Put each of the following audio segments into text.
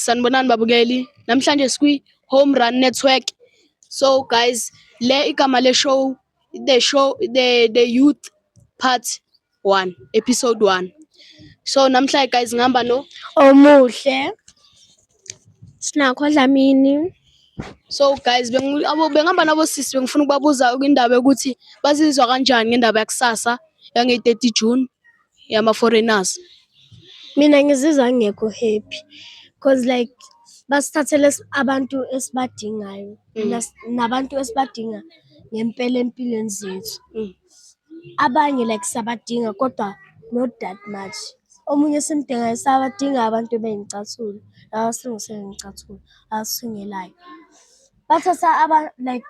sanibonani babukeli. Namhlanje Home Run Network. So guys, le igama le show, the youth part 1, episode 1. So namhlanje guys ngihamba no Omuhle Sinakho Dlamini. So guys bengihamba nabo sisi bengifuna ukubabuza indaba yokuthi bazizwa kanjani ngendaba yakusasa yange 30 June yama foreigners. Mina ngizizwa ngekho happy because like basithathele abantu esibadingayo nabantu esibadinga ngempela empilweni zethu. Abanye like sabadinga kodwa not that much. Omunye simdinga sabadinga abantu bey'ncathulo abasingisengicathulo abasingelayo. Bathatha like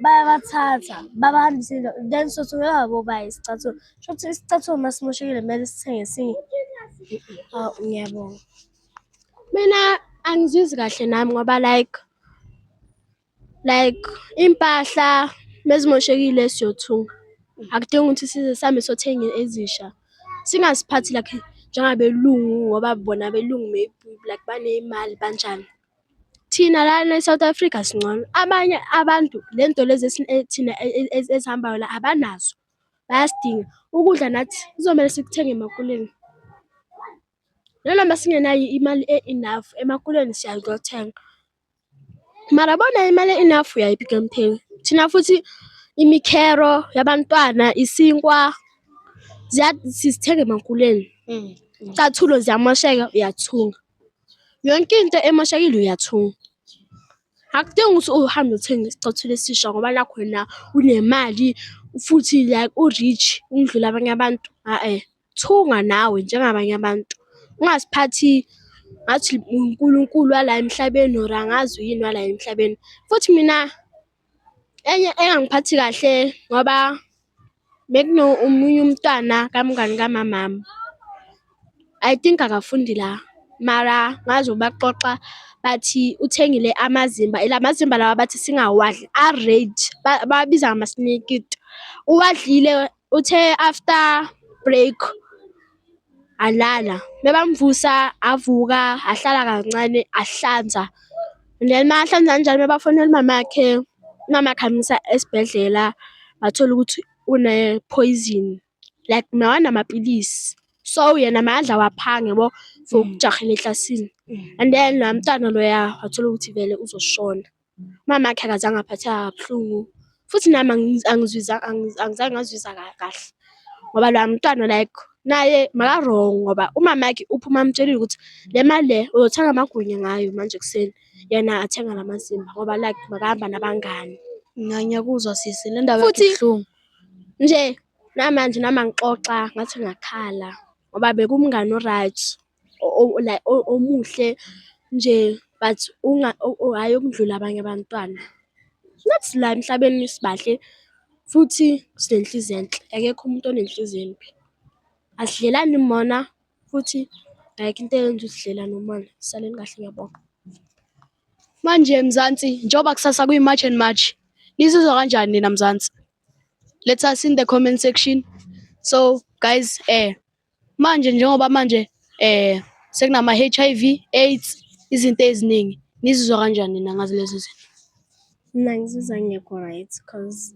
bayabathatha babahambise then sothi ngabo bayisicathulo. Shothi isicathulo masimoshekile kumele sithenge esinye. Ngiyabonga. Mina angizizwi kahle nami ngoba like impahla mezimoshekile siyothunga. Akudingi ukuthi size sihambe sothenga ezisha. Singasiphathi like njengabelungu ngoba bona abelungu maybe like baney'mali banjani. Thina lana e-South Africa singcono. Abanye abantu lento lezi thina ezihambayo la abanazo. Bayasidinga. Ukudla nathi kuzomele sikuthenge emakuleni. Nanoma singenayo imali enough emakuleni siya kuyothenga. Mara bona imali enough uyayiphi kumthengi. Thina futhi imikhero yabantwana, isinkwa sizithenga emakuleni. Icathulo ziyamosheka uyathunga. Yonke into emoshekile uyathunga. Akudingi ukuthi uhambe uthenga isicathulo esisha ngoba nakho wena unemali futhi like u-rich ukudlula abanye abantu. Thunga nawe njengabanye abantu. Ungasiphathi ngathi uNkulunkulu wala emhlabeni or angazi yini wala emhlabeni. Futhi mina enye engangiphathi kahle ngoba bekuno omunye umntwana kamngani kamamami. I think akafundi la mara ngazi baxoxa bathi uthengile amazimba. La mazimba lawa bathi singawadli a-red babiza ngama-snake. Uwadlile uthe after break alala. Bebamvusa avuka ahlala kancane ahlanza. Then mahlanza kanjalo bebafonela umamakhe. Umamakhe amisa esibhedlela bathola ukuthi une poison like mawanamapilisi. So yena mayadla waphanga yabo for ukujahela eklasini. And then la mntwana loya wathola ukuthi vele uzoshona. Umamakhe akazange aphatheka kabuhlungu. Futhi nami angizange ngazizwa kahle. Ngoba la mntwana like naye maka-wrong ngoba umamakhe uphuma amtshelile ukuthi le mali le uyothenga amagwinya ngayo manje kuseni. Yena athenga lamazimba ngoba like makahamba nabangani. Ngiyakuzwa sisi le ndaba ebuhlungu. Nje namanje nami ngixoxa ngathi ngakhala ngoba bekumngani o-right like omuhle nje but hayi ukudlula abanye abantwana. Nathi la emhlabeni sibahle futhi sinenhliziyo enhle. Akekho umuntu onenhliziyo embi. Asidlelani mona futhi ayikho into eyenza usidlelane umona. Saleni kahle ngiyabonga. Manje Mzansi njengoba kusasa kuyi-March and March. Nizizwa kanjani nina Mzansi? Let us in the comment section. So guys manje njengoba manje sekunama HIV, AIDS, izinto eziningi. Nizizwa kanjani nina ngazi lezo zinto? Mina ngizizwa ngekho right because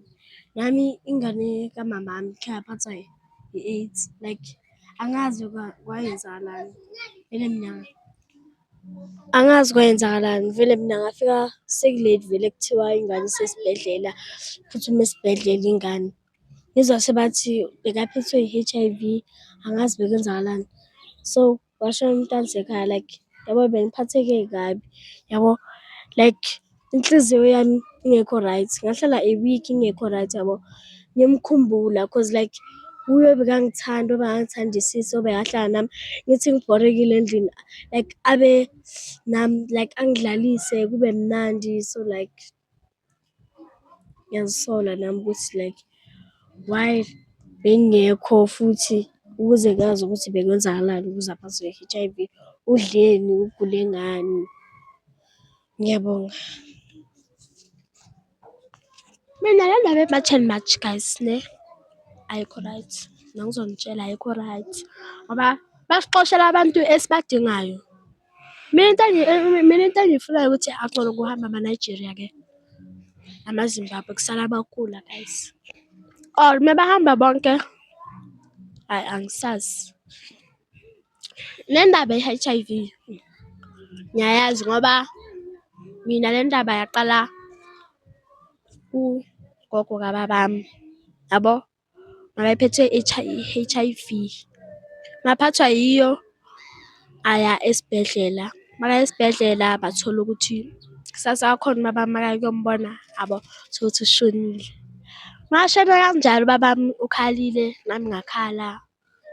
nami ingane kamamami yaphathwa i-AIDS like angazi kwayenzakalani vele mina angazi kwayenzakalani vele mina ngafika sekulate vele kuthiwa ingane isesibhedlela phuthume esibhedlela ingane. Ngizwa sebathi bekaphethwe i-HIV angazi bekwenzakalani. So kwashona umntwana sekhaya like yabo bengiphatheke kabi yabo like inhliziyo yami ingekho right. Ngahlala a week ingekho right yabo. Ngimkhumbula cause like uye bekangithanda obengangithandisisa obekahlala nami ngithi ngibhorekile endlini like abe nami like angidlalise kube mnandi so like ngiyazisola nami ukuthi like why bengekho futhi ukuze ngazi ukuthi bekwenzakalani ukuze aphathwe i-HIV. Udleni ugule ngani. Ngiyabonga. Mina le ndaba e-March and March guys ne ayikho right. Ngizonitshela ayikho right ngoba basixoshela abantu esibadingayo. Mina into engiyifunayo ukuthi akuxolo kuhamba ama-Nigeria-ke nama-Zimbabwe kusala abakhula guys. Or mebahamba bonke, hhayi angisazi. Le ndaba ye-H_I_V ngiyayazi ngoba mina le ndaba yaqala kugogo kababami, yabo? Wayephethwe i-H_I_V. Ngaphathwa yiyo aya esibhedlela. Makaya esibhedlela bathola ukuthi kusasa wakhona ubabami makaya ukuyombona, yabo, tholukuthi ushonile. Mashona kanjalo ubabami ukhalile nami ngakhala,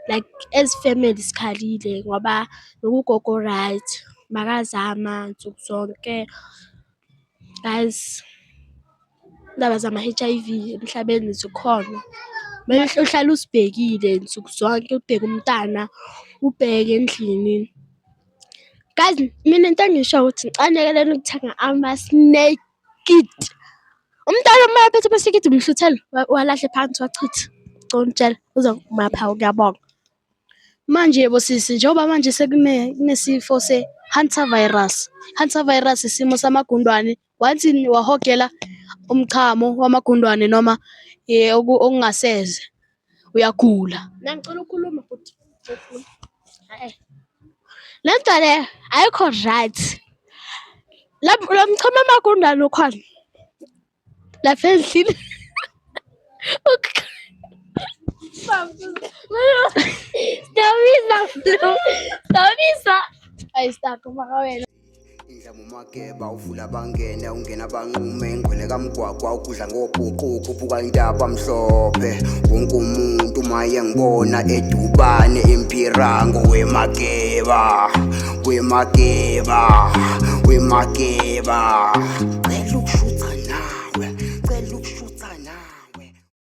like as family sikhalile ngoba bekugogo right, makazama nsuku zonke. Guys, indaba zama-H_I_V emhlabeni zikhona. Kumele uhlale uzibhekile nsuku zonke, ubheke umntana, ubheke endlini. Guys, mina into engiyishoyo ukuthi ngicanekeleni ukuthenga ama-naked. Umntwana uma ephethe ama-naked umhluthele walahle phansi wachitha. Ngicela ungitshele uzomapha ngiyabonga. Manje yebo sisi, njengoba manje kunesifo se-hantavirus. Hantavirus isimo samagundwane. Once wahogela umchamo wamagundwane noma okungaseze uyagula. Ngicela ukukhuluma futhi. Le nto le ayikho right. Lo mchamo wamagundane ukhona lapha endlini. Siyabisa. Hayi stop makawena. Indlamu mageba uvula bangene ungena banqume ngwele kamgwagwa ukudla ngobhuqu khuphuka intaba mhlophe wonke umuntu maye ngibona edubane empirango wemageba